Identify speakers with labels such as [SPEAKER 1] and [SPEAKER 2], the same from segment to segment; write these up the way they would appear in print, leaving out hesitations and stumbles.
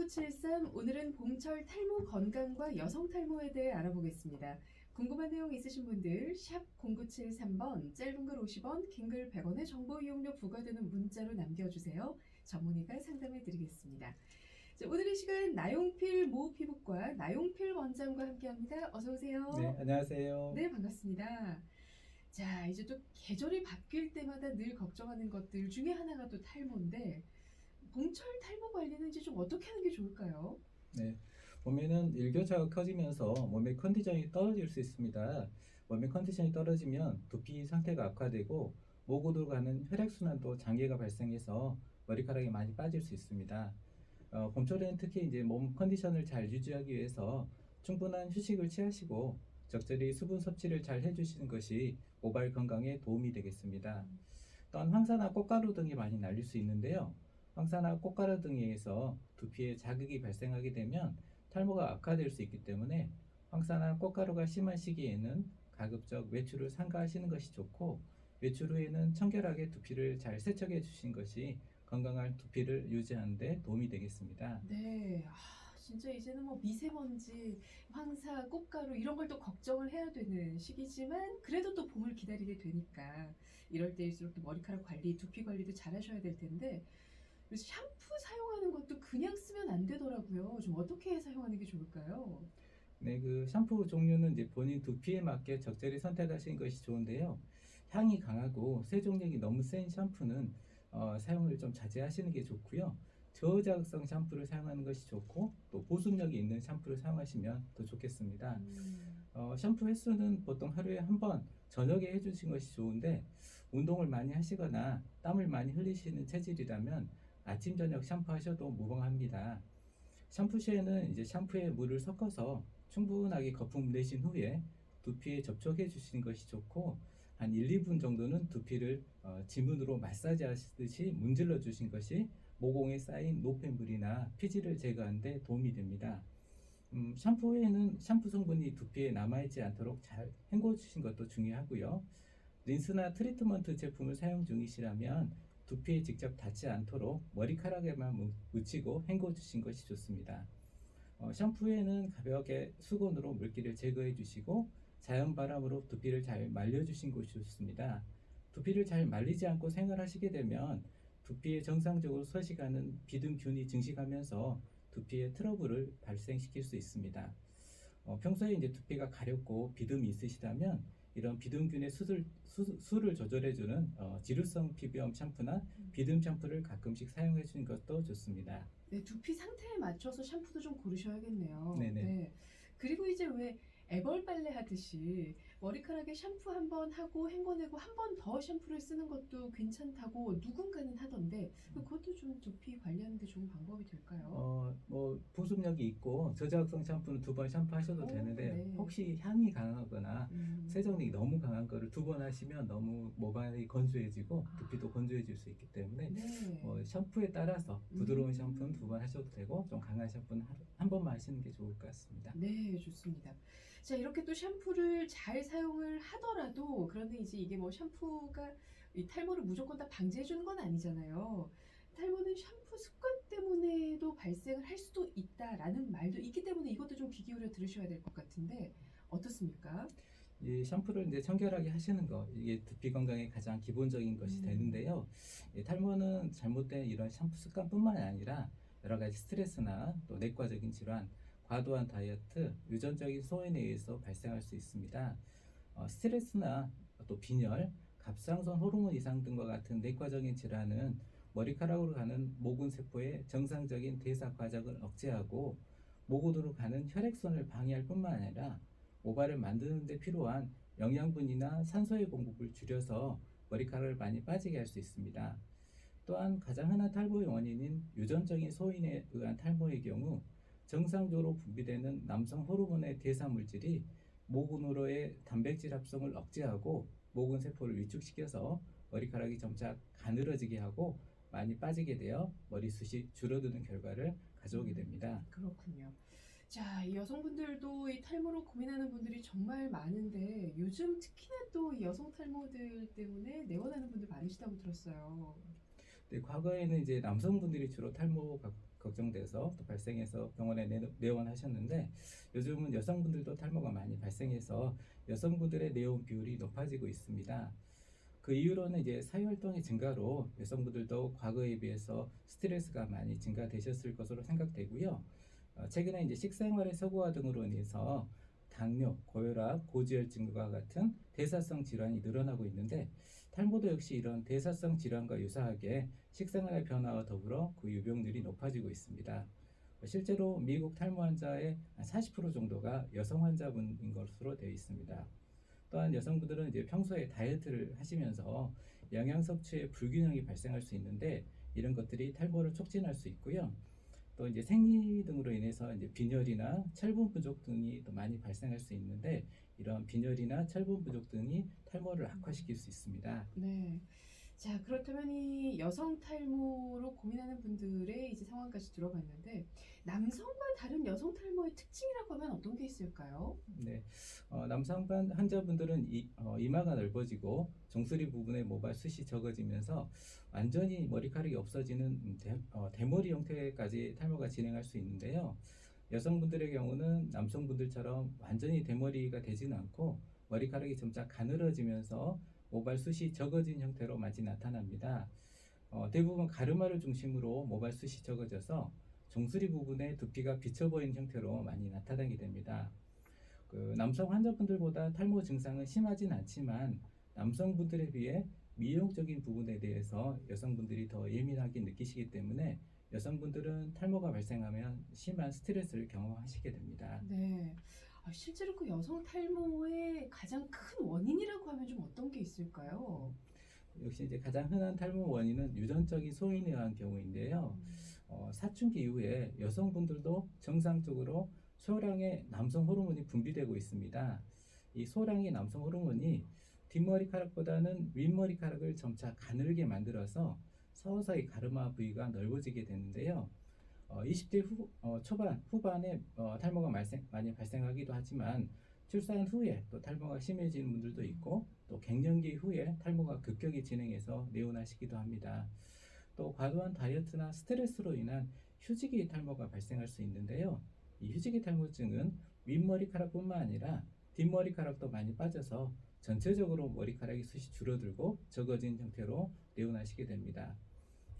[SPEAKER 1] 0973 오늘은 봄철 탈모 건강과 여성 탈모에 대해 알아보겠습니다. 궁금한 내용 있으신 분들 샵 0973번 짧은 글 50원 긴 글 100원의 정보 이용료 부과되는 문자로 남겨주세요. 전문의가 상담해 드리겠습니다. 자, 오늘 이 시간 나용필 모피부과 나용필 원장과 함께합니다. 어서 오세요.
[SPEAKER 2] 네, 안녕하세요.
[SPEAKER 1] 네, 반갑습니다. 자, 이제 또 계절이 바뀔 때마다 늘 걱정하는 것들 중에 하나가 또 탈모인데 봄철 탈모 관리는 이제 좀 어떻게 하는 게 좋을까요?
[SPEAKER 2] 네, 봄에는 일교차가 커지면서 몸의 컨디션이 떨어질 수 있습니다. 몸의 컨디션이 떨어지면 두피 상태가 악화되고 목으로 가는 혈액순환도 장애가 발생해서 머리카락이 많이 빠질 수 있습니다. 봄철에는 특히 이제 몸 컨디션을 잘 유지하기 위해서 충분한 휴식을 취하시고 적절히 수분 섭취를 잘 해주시는 것이 모발 건강에 도움이 되겠습니다. 또한 황사나 꽃가루 등이 많이 날릴 수 있는데요. 황사나 꽃가루 등에 의해서 두피에 자극이 발생하게 되면 탈모가 악화될 수 있기 때문에 황사나 꽃가루가 심한 시기에는 가급적 외출을 삼가하시는 것이 좋고, 외출 후에는 청결하게 두피를 잘 세척해 주신 것이 건강한 두피를 유지하는 데 도움이 되겠습니다.
[SPEAKER 1] 네, 진짜 이제는 뭐 미세먼지, 황사, 꽃가루 이런 걸 또 걱정을 해야 되는 시기지만 그래도 또 봄을 기다리게 되니까 이럴 때일수록 또 머리카락 관리, 두피 관리도 잘 하셔야 될 텐데 그래서 샴푸 사용하는 것도 그냥 쓰면 안 되더라고요. 좀 어떻게 사용하는 게 좋을까요?
[SPEAKER 2] 네, 그 샴푸 종류는 이제 본인 두피에 맞게 적절히 선택하시는 것이 좋은데요. 향이 강하고 세정력이 너무 센 샴푸는 사용을 좀 자제하시는 게 좋고요. 저자극성 샴푸를 사용하는 것이 좋고, 또 보습력이 있는 샴푸를 사용하시면 더 좋겠습니다. 샴푸 횟수는 보통 하루에 한 번 저녁에 해주신 것이 좋은데, 운동을 많이 하시거나 땀을 많이 흘리시는 체질이라면 아침 저녁 샴푸하셔도 무방합니다. 샴푸시에는 이제 샴푸에 물을 섞어서 충분하게 거품 내신 후에 두피에 접촉해 주시는 것이 좋고, 한 1, 2분 정도는 두피를 지문으로 마사지 하시듯이 문질러 주신 것이 모공에 쌓인 노폐물이나 피지를 제거하는 데 도움이 됩니다. 샴푸 후에는 샴푸 성분이 두피에 남아있지 않도록 잘 헹궈 주신 것도 중요하고요. 린스나 트리트먼트 제품을 사용 중이시라면 두피에 직접 닿지 않도록 머리카락에만 묻히고 헹궈 주신 것이 좋습니다. 샴푸 후에는 가볍게 수건으로 물기를 제거해 주시고 자연 바람으로 두피를 잘 말려 주신 것이 좋습니다. 두피를 잘 말리지 않고 생활하시게 되면 두피에 정상적으로 서식하는 비듬균이 증식하면서 두피에 트러블을 발생시킬 수 있습니다. 평소에 이제 두피가 가렵고 비듬이 있으시다면 이런 비듬균의 수를 조절해주는 지루성 피부염 샴푸나 비듬 샴푸를 가끔씩 사용해 주는 것도 좋습니다.
[SPEAKER 1] 네, 두피 상태에 맞춰서 샴푸도 좀 고르셔야겠네요.
[SPEAKER 2] 네네.
[SPEAKER 1] 네. 그리고 이제 왜 애벌 빨래 하듯이 머리카락에 샴푸 한 번 하고 헹궈내고 한 번 더 샴푸를 쓰는 것도 괜찮다고 누군가는 하던데 그것도 좀 두피 관리하는 데 좋은 방법이 될까요?
[SPEAKER 2] 뭐 보습력이 있고 저자극성 샴푸는 두 번 샴푸하셔도 되는데,
[SPEAKER 1] 네.
[SPEAKER 2] 혹시 향이 강하거나
[SPEAKER 1] 음.
[SPEAKER 2] 세정력이 너무 강한 거를 두 번 하시면 너무 모발이 건조해지고
[SPEAKER 1] 아.
[SPEAKER 2] 두피도 건조해질 수 있기 때문에
[SPEAKER 1] 네.
[SPEAKER 2] 샴푸에 따라서 부드러운 샴푸는 두
[SPEAKER 1] 음.
[SPEAKER 2] 번 하셔도 되고, 좀 강한 샴푸는 한 번만 하시는 게 좋을 것 같습니다.
[SPEAKER 1] 네, 좋습니다. 자, 이렇게 또 샴푸를 잘 사용을 하더라도 그런데 이제 이게 뭐 샴푸가 이 탈모를 무조건 다 방지해 주는 건 아니잖아요. 탈모는 샴푸 습관 때문에도 발생을 할 수도 있다라는 말도 있기 때문에 이것도 좀 귀 기울여 들으셔야 될 것 같은데 어떻습니까?
[SPEAKER 2] 이 샴푸를 이제 청결하게 하시는 거, 이게 두피 건강의 가장 기본적인 것이 되는데요. 이 탈모는 잘못된 이런 샴푸 습관뿐만 아니라 여러 가지 스트레스나 또 내과적인 질환, 과도한 다이어트, 유전적인 소인에 의해서 발생할 수 있습니다. 스트레스나 또 빈혈, 갑상선 호르몬 이상 등과 같은 내과적인 질환은 머리카락으로 가는 모근 세포의 정상적인 대사 과정을 억제하고 모근으로 가는 혈액순환을 방해할 뿐만 아니라 모발을 만드는 데 필요한 영양분이나 산소의 공급을 줄여서 머리카락을 많이 빠지게 할 수 있습니다. 또한 가장 흔한 탈모의 원인인 유전적인 소인에 의한 탈모의 경우 정상적으로 분비되는 남성 호르몬의 대사 물질이 모근으로의 단백질 합성을 억제하고 모근 세포를 위축시켜서 머리카락이 점차 가늘어지게 하고 많이 빠지게 되어 머리숱이 줄어드는 결과를 가져오게 됩니다.
[SPEAKER 1] 그렇군요. 자, 이 여성분들도 이 탈모로 고민하는 분들이 정말 많은데 요즘 특히나 또 이 여성 탈모들 때문에 내원하는 분들 많으시다고 들었어요.
[SPEAKER 2] 네, 과거에는 이제 남성분들이 주로 탈모 걱정돼서 또 발생해서 병원에 내원하셨는데 요즘은 여성분들도 탈모가 많이 발생해서 여성분들의 내원 비율이 높아지고 있습니다. 그 이후로는 이제 사회활동의 증가로 여성분들도 과거에 비해서 스트레스가 많이 증가되셨을 것으로 생각되고요. 최근에 이제 식생활의 서구화 등으로 인해서 당뇨, 고혈압, 고지혈증과 같은 대사성 질환이 늘어나고 있는데 탈모도 역시 이런 대사성 질환과 유사하게 식생활의 변화와 더불어 그 유병률이 높아지고 있습니다. 실제로 미국 탈모 환자의 40% 정도가 여성 환자분인 것으로 되어 있습니다. 또한 여성분들은 이제 평소에 다이어트를 하시면서 영양 섭취에 불균형이 발생할 수 있는데 이런 것들이 탈모를 촉진할 수 있고요. 또 이제 생리 등으로 인해서 이제 빈혈이나 철분 부족 등이 또 많이 발생할 수 있는데 이런 빈혈이나 철분 부족 등이 탈모를 악화시킬 수 있습니다.
[SPEAKER 1] 네. 자, 그렇다면 이 여성 탈모로 고민하는 분들의 이제 상황까지 들어봤는데 남성과 다른 여성 탈모의 특징이라고 하면 어떤 게 있을까요?
[SPEAKER 2] 네, 남성 환자분들은 이마가 넓어지고 정수리 부분의 모발 숱이 적어지면서 완전히 머리카락이 없어지는 대머리 형태까지 탈모가 진행할 수 있는데요. 여성분들의 경우는 남성분들처럼 완전히 대머리가 되지는 않고 머리카락이 점차 가늘어지면서 모발 숱이 적어진 형태로 많이 나타납니다. 대부분 가르마를 중심으로 모발 숱이 적어져서 정수리 부분에 두피가 비쳐 보이는 형태로 많이 나타나게 됩니다. 그 남성 환자분들보다 탈모 증상은 심하진 않지만 남성분들에 비해 미용적인 부분에 대해서 여성분들이 더 예민하게 느끼시기 때문에 여성분들은 탈모가 발생하면 심한 스트레스를 경험하시게 됩니다.
[SPEAKER 1] 네. 실제로 그 여성 탈모의 가장 큰 원인이라고 하면 좀 어떤 게 있을까요?
[SPEAKER 2] 역시 이제 가장 흔한 탈모 원인은 유전적인 소인에 의한 경우인데요. 사춘기 이후에 여성분들도 정상적으로 소량의 남성 호르몬이 분비되고 있습니다. 이 소량의 남성 호르몬이 뒷머리카락보다는 윗머리카락을 점차 가늘게 만들어서 서서히 가르마 부위가 넓어지게 되는데요. 20대 초반, 후반에 탈모가 많이 발생하기도 하지만 출산 후에 또 탈모가 심해지는 분들도 있고 또 갱년기 후에 탈모가 급격히 진행해서 내원하시기도 합니다. 또 과도한 다이어트나 스트레스로 인한 휴지기 탈모가 발생할 수 있는데요. 이 휴지기 탈모증은 윗머리카락뿐만 아니라 뒷머리카락도 많이 빠져서 전체적으로 머리카락이 숱이 줄어들고 적어진 형태로 내원하시게 됩니다.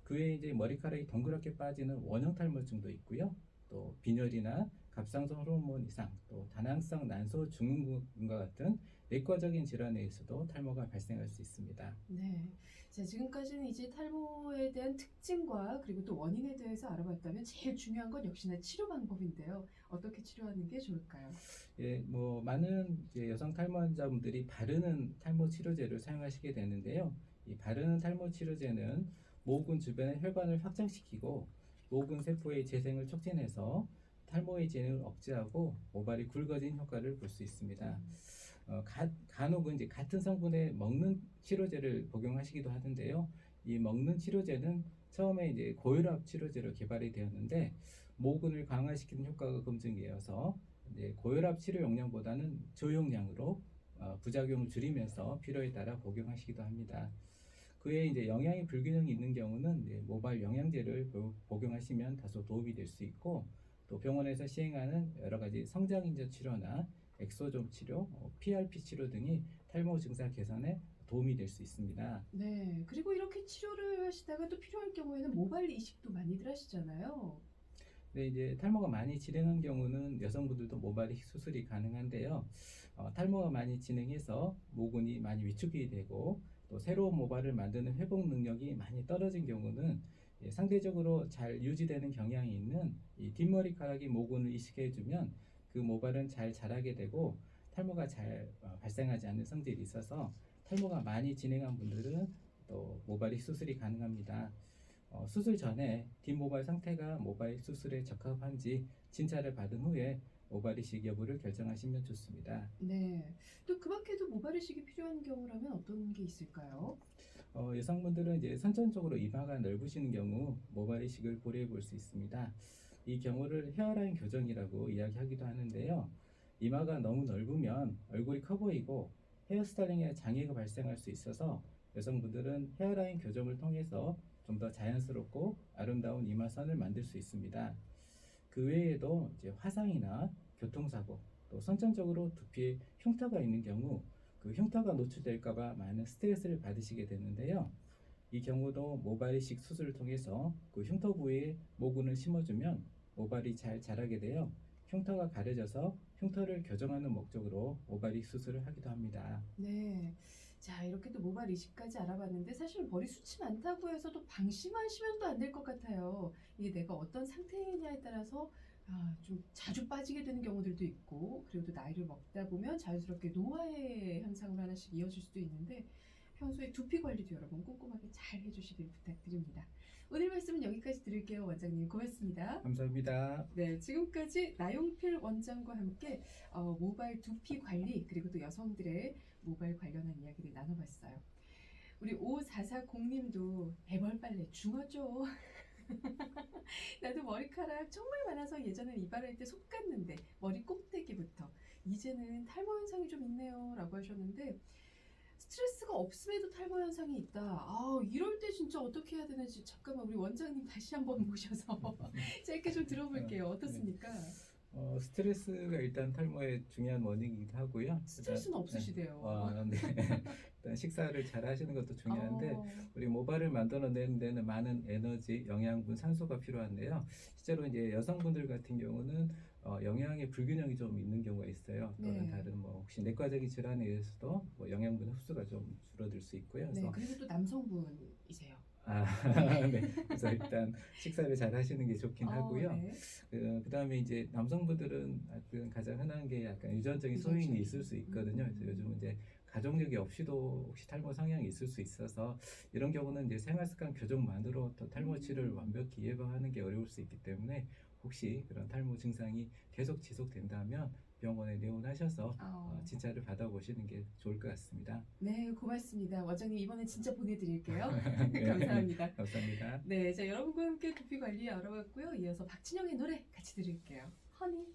[SPEAKER 2] 그 외에 이제 머리카락이 동그랗게 빠지는 원형 탈모증도 있고요. 또 빈혈이나 갑상선 호르몬 이상, 또 다낭성 난소 증후군과 같은 내과적인 질환에 의해서도 탈모가 발생할 수 있습니다.
[SPEAKER 1] 네. 자, 지금까지는 이제 탈모에 대한 특징과 그리고 또 원인에 대해서 알아봤다면 제일 중요한 건 역시나 치료 방법인데요. 어떻게 치료하는 게 좋을까요?
[SPEAKER 2] 예, 뭐 많은 이제 여성 탈모 환자분들이 바르는 탈모 치료제를 사용하시게 되는데요. 이 바르는 탈모 치료제는 모근 주변의 혈관을 확장시키고 모근 세포의 재생을 촉진해서 탈모의 진행을 억제하고 모발이 굵어진 효과를 볼 수 있습니다. 간혹은 이제 같은 성분의 먹는 치료제를 복용하시기도 하는데요. 이 먹는 치료제는 처음에 이제 고혈압 치료제로 개발이 되었는데 모근을 강화시키는 효과가 검증되어서 이제 고혈압 치료 용량보다는 저용량으로 부작용을 줄이면서 필요에 따라 복용하시기도 합니다. 그 외에 이제 영양의 불균형이 있는 경우는 이제 모발 영양제를 복용하시면 다소 도움이 될 수 있고 또 병원에서 시행하는 여러 가지 성장인자 치료나 엑소존 치료, PRP 치료 등이 탈모 증상 개선에 도움이 될 수 있습니다.
[SPEAKER 1] 네. 그리고 이렇게 치료를 하시다가 또 필요할 경우에는 모발 이식도 많이들 하시잖아요.
[SPEAKER 2] 네, 이제 탈모가 많이 진행한 경우는 여성분들도 모발 이식 수술이 가능한데요. 탈모가 많이 진행해서 모근이 많이 위축이 되고 또 새로운 모발을 만드는 회복 능력이 많이 떨어진 경우는 상대적으로 잘 유지되는 경향이 있는 이 뒷머리카락이 모근을 이식해주면 그 모발은 잘 자라게 되고 탈모가 잘 발생하지 않는 성질이 있어서 탈모가 많이 진행한 분들은 또 모발 이식 수술이 가능합니다. 수술 전에 뒷모발 상태가 모발 수술에 적합한지 진찰을 받은 후에 모발 이식 여부를 결정하시면 좋습니다.
[SPEAKER 1] 네. 또 그 밖에도 모발 이식이 필요한 경우라면 어떤 게 있을까요?
[SPEAKER 2] 여성분들은 이제 선천적으로 이마가 넓으시는 경우 모발 이식을 고려해 볼 수 있습니다. 이 경우를 헤어라인 교정이라고 이야기하기도 하는데요. 이마가 너무 넓으면 얼굴이 커 보이고 헤어스타일링에 장애가 발생할 수 있어서 여성분들은 헤어라인 교정을 통해서 좀 더 자연스럽고 아름다운 이마선을 만들 수 있습니다. 그 외에도 이제 화상이나 교통사고, 또 선천적으로 두피에 흉터가 있는 경우 그 흉터가 노출될까봐 많은 스트레스를 받으시게 되는데요. 이 경우도 모발 이식 수술을 통해서 그 흉터 부위에 모근을 심어주면 모발이 잘 자라게 되어 흉터가 가려져서 흉터를 교정하는 목적으로 모발 이식 수술을 하기도 합니다.
[SPEAKER 1] 네. 자, 이렇게 또 모발 이식까지 알아봤는데 사실 머리 숱이 많다고 해서 또 방심하시면 또 안 될 것 같아요. 이게 내가 어떤 상태냐에 따라서 좀 자주 빠지게 되는 경우들도 있고, 그리고 또 나이를 먹다 보면 자연스럽게 노화의 현상으로 하나씩 이어질 수도 있는데 평소에 두피 관리도 여러분 꼼꼼하게 잘 해주시길 부탁드립니다. 오늘 말씀은 여기까지 드릴게요. 원장님 고맙습니다.
[SPEAKER 2] 감사합니다.
[SPEAKER 1] 네, 지금까지 나용필 원장과 함께 모발 두피 관리 그리고 또 여성들의 모발 관련한 이야기를 나눠봤어요. 우리 5440님도 애벌 빨래 중어죠. 나도 머리카락 정말 많아서 예전엔 이발할 때 속갔는데 머리 꼭대기부터 이제는 탈모 현상이 좀 있네요 라고 하셨는데 스트레스가 없음에도 탈모 현상이 있다. 이럴 때 진짜 어떻게 해야 되는지 잠깐만 우리 원장님 다시 한번 모셔서 짧게 좀 들어볼게요. 어떻습니까?
[SPEAKER 2] 스트레스가 일단 탈모의 중요한 원인이기도 하고요.
[SPEAKER 1] 스트레스는 없으시대요.
[SPEAKER 2] 네. 일단 식사를 잘 하시는 것도 중요한데
[SPEAKER 1] 어,
[SPEAKER 2] 우리 모발을 만들어내는 데는 많은 에너지, 영양분, 산소가 필요한데요. 실제로 이제 여성분들 같은 경우는 영양의 불균형이 좀 있는 경우가 있어요. 또는
[SPEAKER 1] 네.
[SPEAKER 2] 다른 혹시 내과적인 질환에 의해서도 영양분 흡수가 좀 줄어들 수 있고요.
[SPEAKER 1] 네,
[SPEAKER 2] 그래서
[SPEAKER 1] 그리고 또 남성분이세요.
[SPEAKER 2] 네. 그래서 일단 식사를 잘 하시는 게 좋긴 하고요.
[SPEAKER 1] 네.
[SPEAKER 2] 그다음에 이제 남성분들은 가장 흔한 게 약간 유전적인 소인이 있을 수 있거든요. 그래서 요즘은 이제 가족력이 없이도 혹시 탈모 성향이 있을 수 있어서 이런 경우는 이제 생활습관 교정만으로 또 탈모 치료를 완벽히 예방하는 게 어려울 수 있기 때문에 혹시 그런 탈모 증상이 계속 지속된다면 병원에 내원하셔서 진찰을 받아보시는 게 좋을 것 같습니다.
[SPEAKER 1] 네, 고맙습니다. 원장님 이번엔 진짜 보내드릴게요.
[SPEAKER 2] 네.
[SPEAKER 1] 감사합니다.
[SPEAKER 2] 감사합니다.
[SPEAKER 1] 네, 자 여러분과 함께 두피 관리 알아봤고요. 이어서 박진영의 노래 같이 들을게요. 허니.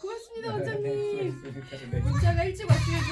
[SPEAKER 1] 고맙습니다, 원장님.
[SPEAKER 2] 수고하셨습니다. 네.
[SPEAKER 1] 문자가 일찍 왔으면 좋